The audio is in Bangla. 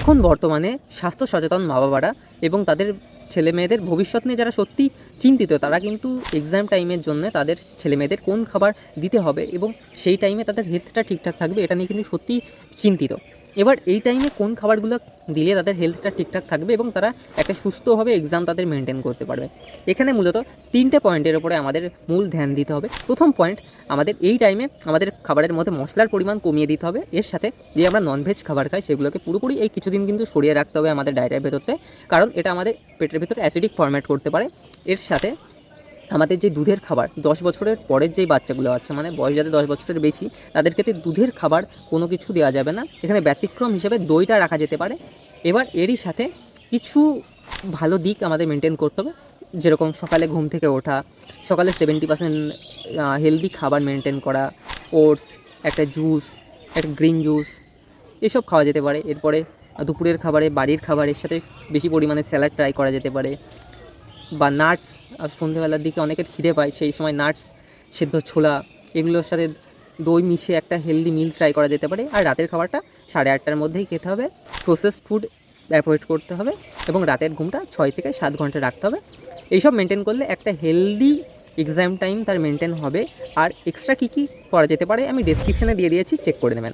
এখন বর্তমানে স্বাস্থ্য সচেতন মা বাবারা এবং তাদের ছেলে মেয়েদের ভবিষ্যৎ নিয়ে যারা সত্যি চিন্তিত, তারা কিন্তু এক্সাম টাইমের জন্য তাদের ছেলে মেয়েদের কোন খাবার দিতে হবে এবং সেই টাইমে তাদের হেলথটা ঠিকঠাক থাকবে এটা নিয়ে কিন্তু সত্যিই চিন্তিত। এবার এই টাইমে কোন খাবারগুলো দিলে তাদের হেলথটা ঠিকঠাক থাকবে এবং তারা একটা সুস্থভাবে এক্সাম তাদের মেনটেন করতে পারবে, এখানে মূলত 3টে পয়েন্টের উপরে আমাদের মূল ধ্যান দিতে হবে। প্রথম পয়েন্ট, আমাদের এই টাইমে আমাদের খাবারের মধ্যে মশলার পরিমাণ কমিয়ে দিতে হবে। এর সাথে যে আমরা ননভেজ খাবার খাই সেগুলোকে পুরোপুরি এই কিছুদিন কিন্তু সরিয়ে রাখতে হবে আমাদের ডায়েটের ভেতরতে, কারণ এটা আমাদের পেটের ভেতরে অ্যাসিডিক ফরম্যাট করতে পারে। এর সাথে আমাদের যে দুধের খাবার 10 বছরের পরের যেই বাচ্চাগুলো আছে, মানে বয়স যাদের 10 বছরের বেশি, তাদের ক্ষেত্রে দুধের খাবার কোনো কিছু দেওয়া যাবে না। এখানে ব্যতিক্রম হিসেবে দইটা রাখা যেতে পারে। এবার এরই সাথে কিছু ভালো দিক আমাদের মেনটেন করতে হবে, যেরকম সকালে ঘুম থেকে ওঠা, সকালে 70% হেলদি খাবার মেনটেন করা, ওটস, একটা জুস, একটা গ্রিন জুস, এসব খাওয়া যেতে পারে। এরপরে দুপুরের খাবারে বাড়ির খাবারের সাথে বেশি পরিমাণে স্যালাড ট্রাই করা যেতে পারে, বা নাটস। সন্ধ্যেবেলার দিকে অনেকের খিদে পায়, সেই সময় নাটস, সেদ্ধ ছোলা, এগুলোর সাথে দই মিশিয়ে একটা হেলদি মিল ট্রাই করা যেতে পারে। আর রাতের খাবারটা 8:30টার মধ্যেই খেতে হবে। প্রসেসড ফুড অ্যাভয়েড করতে হবে এবং রাতের ঘুমটা 6 থেকে 7 ঘন্টা রাখতে হবে। এইসব মেনটেন করলে একটা হেলদি এক্সাম টাইম তার মেনটেন হবে। আর এক্সট্রা কী কী করা যেতে পারে আমি ডেসক্রিপশানে দিয়ে দিয়েছি, চেক করে নেবেন।